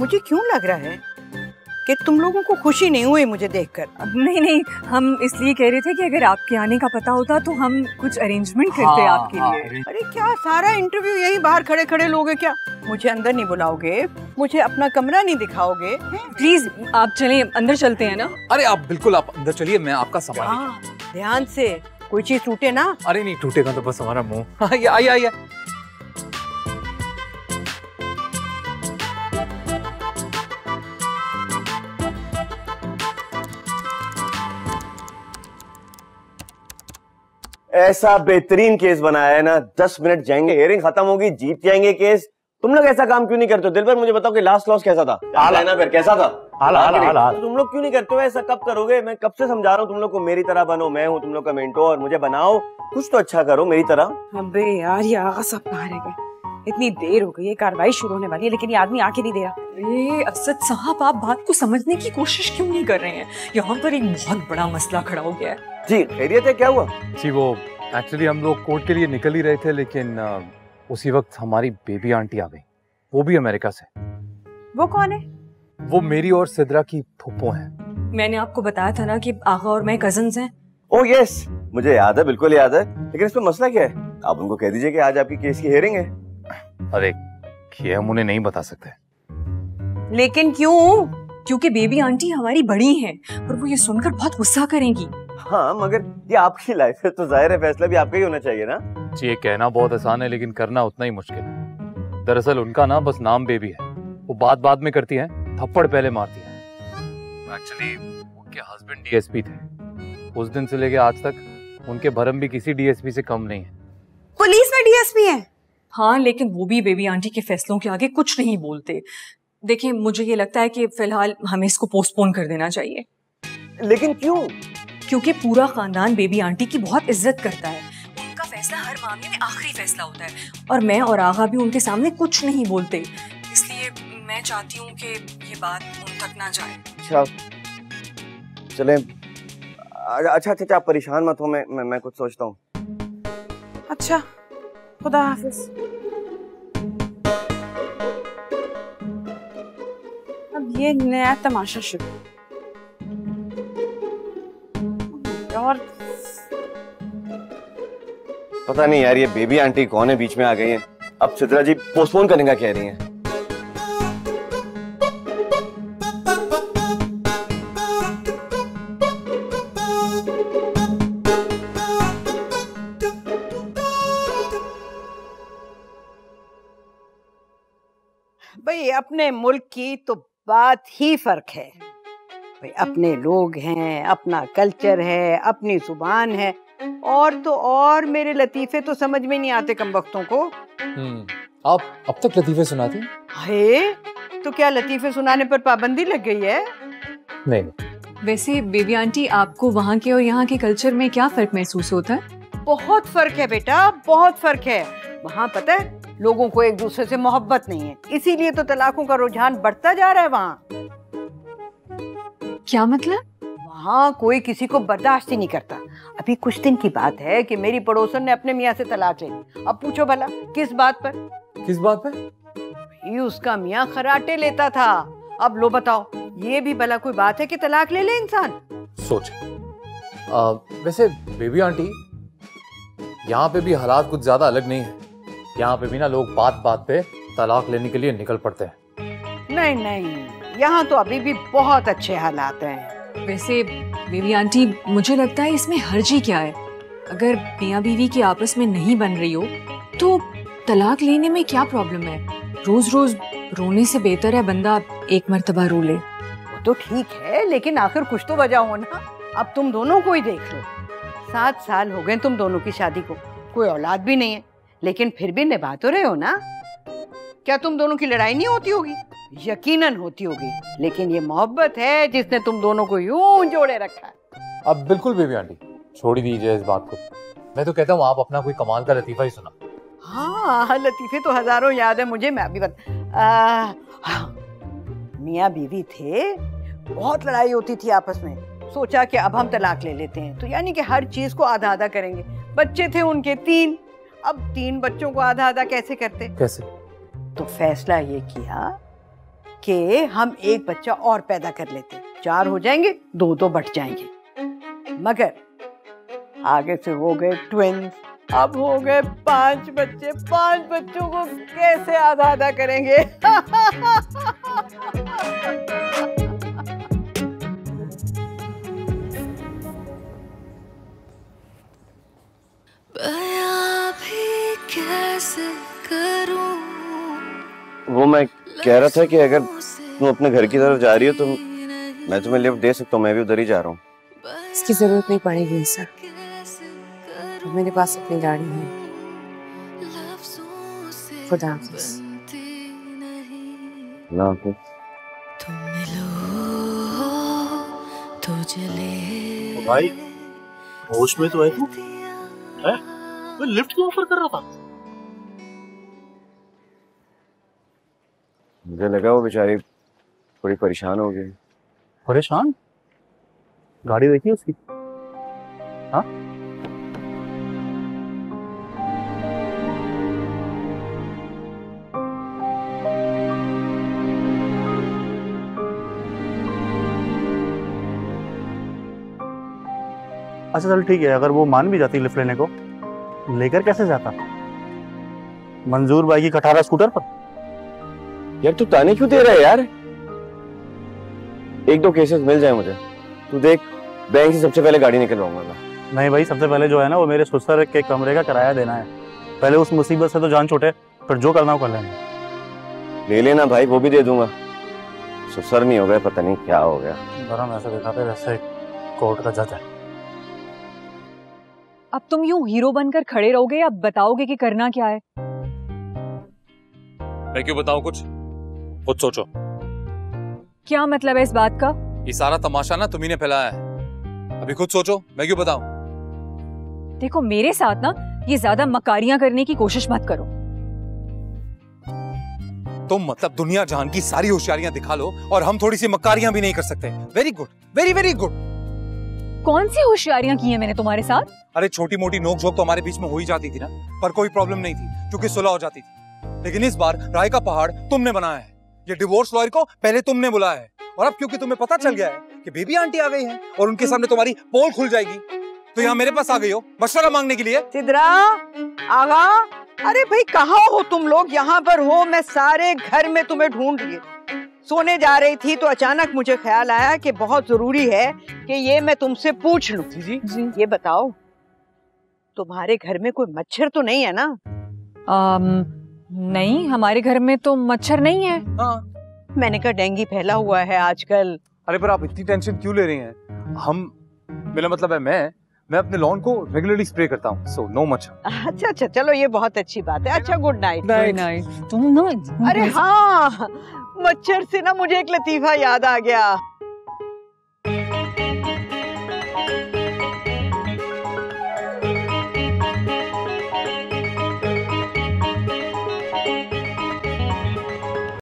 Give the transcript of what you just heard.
मुझे क्यों लग रहा है कि तुम लोगों को खुशी नहीं हुई मुझे देखकर। नहीं, हम इसलिए कह रहे थे कि अगर आपके आने का पता होता तो हम कुछ अरेंजमेंट करते आपके लिए। अरे क्या सारा इंटरव्यू यही बाहर खड़े खड़े लोगे क्या? मुझे अंदर नहीं बुलाओगे? मुझे अपना कमरा नहीं दिखाओगे? प्लीज आप चलें, अंदर चलते हैं ना। अरे आप बिल्कुल, आप अंदर चलिए, मैं आपका सामान। ध्यान से, कोई चीज टूटे ना। अरे नहीं टूटेगा तो बस हमारा मुंह। आइए आइए। ऐसा बेहतरीन केस बनाया है ना, 10 मिनट जाएंगे, हियरिंग खत्म होगी, जीत जाएंगे केस। तुम लोग ऐसा काम क्यों नहीं करते हो? दिलबर मुझे बताओ कि लास्ट लॉस कैसा था? हाल है ना, फिर कैसा था? हाल। तुम लोग क्यों नहीं करते हो ऐसा? कब करोगे? मैं कब से समझा रहा हूँ तुम लोग को, मेरी तरह बनो, मैं हूँ तुम लोग का मेंटोर, मुझे बनाओ, कुछ तो अच्छा करो मेरी तरह। अबे यार ये आगा सब कहाँ रह गए? इतनी देर हो गई है, कार्रवाई शुरू होने वाली है लेकिन ये आदमी आके नहीं दे रहा। अरे असद साहब, आप बात को समझने की कोशिश क्यों नहीं कर रहे हैं? यहाँ पर एक बहुत बड़ा मसला खड़ा हो गया है। जी खैरियत है, क्या हुआ? जी वो एक्चुअली हम लोग कोर्ट के लिए निकल ही रहे थे, लेकिन उसी वक्त हमारी बेबी आंटी आ गई, वो भी अमेरिका से। वो कौन है? वो मेरी और सिद्रा की फूफो हैं। मैंने आपको बताया था ना कि आगा और मैं कजन्स हैं। ओह यस, मुझे याद है, बिल्कुल याद है। लेकिन इसमें मसला क्या है? आप उनको कह दीजिए कि आज आपकी केस की हियरिंग है। अरे ये हम उन्हें नहीं बता सकते। लेकिन क्यों? क्योंकि बेबी आंटी हमारी बड़ी हैं और वो ये सुनकर बहुत गुस्सा करेंगी। हाँ मगर ये आपकी लाइफ है तो जाहिर है फैसला भी आपका ही होना चाहिए ना। जी ये कहना बहुत आसान है लेकिन करना उतना ही मुश्किल है। दरअसल उनका ना बस नाम बेबी है, वो बात में करती है, थप्पड़ पहले मारती है। एक्चुअली उनके हस्बैंड डीएसपी थे, उस दिन से लेके आज तक उनके भरम भी किसी डीएसपी से कम नहीं है। पुलिस में डीएसपी है? हाँ, लेकिन वो भी बेबी आंटी के फैसलों के आगे कुछ नहीं बोलते। देखिए मुझे ये लगता है कि फिलहाल हमें इसको पोस्टपोन कर देना चाहिए। लेकिन क्यों? क्योंकि पूरा खानदान बेबी आंटी की बहुत इज्जत करता है, उनका फैसला हर मामले में आखिरी फैसला होता है और मैं और आगा भी उनके सामने कुछ नहीं बोलते, इसलिए मैं चाहती हूँ कि ये बात उन तक ना जाए। अच्छा चलें। अच्छा आप परेशान मत हो, मैं कुछ सोचता हूँ। अच्छा खुदा हाफिज। अब ये नया तमाशा शुरू। और पता नहीं यार ये बेबी आंटी कौन है, बीच में आ गई है। अब सिद्रा जी पोस्टपोन करने का कह रही हैं। भाई अपने मुल्क की तो बात ही फर्क है। भाई अपने लोग हैं, अपना कल्चर है, अपनी जुबान है, और तो और मेरे लतीफे तो समझ में नहीं आते कम वक्तों को। आप अब तक लतीफे सुनाती हैं? है तो क्या लतीफे सुनाने पर पाबंदी लग गई है? नहीं। वैसे बेबी आंटी आपको वहाँ के और यहाँ के कल्चर में क्या फर्क महसूस होता है? बहुत फर्क है बेटा, बहुत फर्क है। वहाँ पता है लोगों को एक दूसरे से मोहब्बत नहीं है, इसीलिए तो तलाकों का रुझान बढ़ता जा रहा है। वहाँ क्या मतलब? वहाँ कोई किसी को बर्दाश्त ही नहीं करता। अभी कुछ दिन की बात है कि मेरी पड़ोसन ने अपने मियाँ से तलाक ली। अब पूछो भला किस बात पर? किस बात पे? ये उसका मियाँ खराटे लेता था। अब लो बताओ, ये भी भला कोई बात है कि तलाक ले ले इंसान? सोच। वैसे बेबी आंटी यहाँ पे भी हालात कुछ ज्यादा अलग नहीं है। यहाँ पे भी ना लोग बात पे तलाक लेने के लिए निकल पड़ते हैं। नहीं, यहाँ तो अभी भी बहुत अच्छे हालात हैं। वैसे बेबी आंटी मुझे लगता है इसमें हर्जी क्या है? अगर मियाँ बीवी की आपस में नहीं बन रही हो तो तलाक लेने में क्या प्रॉब्लम है? रोज रोज रोने से बेहतर है बंदा एक मर्तबा रो ले। वो तो ठीक है, लेकिन आखिर कुछ तो वजह हो ना। अब तुम दोनों को ही देख लो, 7 साल हो गए तुम दोनों की शादी को, कोई औलाद भी नहीं है, लेकिन फिर भी निभा तो रहे हो ना। क्या तुम दोनों की लड़ाई नहीं होती होगी? यकीनन होती होगी, लेकिन ये मोहब्बत है जिसने तुम दोनों को यूं जोड़े रखा है। अब बिल्कुल बेबी आंटी छोड़ दीजिए इस बात को। मैं तो कहता हूँ आप अपना कोई कमाल का लतीफा ही सुना। हाँ लतीफे तो हजारों याद है मुझे, मैं अभी मियाँ बीवी थे, बहुत लड़ाई होती थी आपस में। सोचा कि अब हम तलाक ले लेते हैं, तो यानी कि हर चीज को आधा आधा करेंगे। बच्चे थे उनके 3, अब 3 बच्चों को आधा आधा कैसे करते? कैसे? तो फैसला ये किया कि हम एक बच्चा और पैदा कर लेते, 4 हो जाएंगे, 2 तो बट जाएंगे। मगर आगे से हो गए ट्विंस, अब हो गए 5 बच्चे। 5 बच्चों को कैसे आधा आधा करेंगे? कैसे करूं? वो मैं कह रहा था कि अगर तुम अपने घर की तरफ जा रही हो तो मैं तुम्हें लिफ्ट दे सकता हूँ, मैं भी उधर ही जा रहा हूँ। इसकी जरूरत नहीं पड़ेगी सर, तो मेरे पास अपनी गाड़ी है। खुदा हाफिज़। अल्लाह हाफिज़। तुम मिलो तो जले। भाई होश में तो है तू? हैं? मैं लिफ्ट क्यों ऑफर कर रहा था? मुझे लगा वो बेचारी थोड़ी परेशान हो गई। परेशान? गाड़ी देखी उसकी? हाँ? अच्छा चल ठीक है, अगर वो मान भी जाती लिफ्ट लेने को, लेकर कैसे जाता? मंजूर भाई की कठारा स्कूटर पर? यार तू ताने क्यों दे रहा है यार? 1-2 केसेस मिल जाए मुझे, तू देख बैंक से सबसे पहले गाड़ी निकलवाऊंगा मैं। नहीं भाई, सबसे पहले जो है ना वो मेरे ससुर के कमरे का किराया देना है। पहले उस मुसीबत से तो जान छूटे, फिर जो करना हो कर लेंगे। ले लेना भाई, वो भी दे दूंगा। ससुर नहीं हो गया, पता नहीं क्या हो गया। गरम ऐसे दिखाते वैसे कोर्ट का जज है। अब तुम यूं हीरो बनकर खड़े रहोगे या बताओगे कि करना क्या है? मैं क्यों बताऊं कुछ? खुद सोचो। क्या मतलब है इस बात का? ये सारा तमाशा ना तुम्ही ने फैलाया है। अभी खुद सोचो, मैं क्यों बताऊं? देखो मेरे साथ ना ये ज्यादा मकारियां करने की कोशिश मत करो। तुम मतलब दुनिया जहान की सारी होशियारियां दिखा लो और हम थोड़ी सी मकारियां भी नहीं कर सकते। Very good, very very good. कौन सी होशियारियां की है मैंने तुम्हारे साथ? अरे छोटी मोटी नोक झोंक तो हमारे बीच में हो ही जाती थी ना, पर कोई प्रॉब्लम नहीं थी क्योंकि सुलह हो जाती थी। लेकिन इस बार राय का पहाड़ तुमने बनाया है। ये डिवोर्स लॉयर को पहले तुमने बुलाया है और अब क्योंकि तुम्हें पता चल गया है कि बेबी आंटी आ गई है और उनके सामने तुम्हारी पोल खुल जाएगी, तो यहाँ मेरे पास आ गई हो मशवरा मांगने के लिए। सिद्रा, आगा, अरे भाई कहाँ हो तुम लोग? यहाँ पर हो, मैं सारे घर में तुम्हें ढूंढ रही। सोने जा रही थी तो अचानक मुझे ख्याल आया कि बहुत जरूरी है कि ये मैं तुमसे पूछ लूं। जी। ये बताओ, तुम्हारे घर में कोई मच्छर तो नहीं है ना? नहीं, हमारे घर में तो मच्छर नहीं है। हाँ। मैंने कहा डेंगू फैला हुआ है आजकल। अरे पर आप इतनी टेंशन क्यों ले रही हैं? मेरा मतलब है मैं अपने लॉन को रेगुलरली स्प्रे करता हूँ, सो नो मच्छर। अच्छा, चलो ये बहुत अच्छी बात है। अच्छा, गुड नाइट। Good night. तुम ना अरे हाँ, मच्छर से ना मुझे एक लतीफा याद आ गया।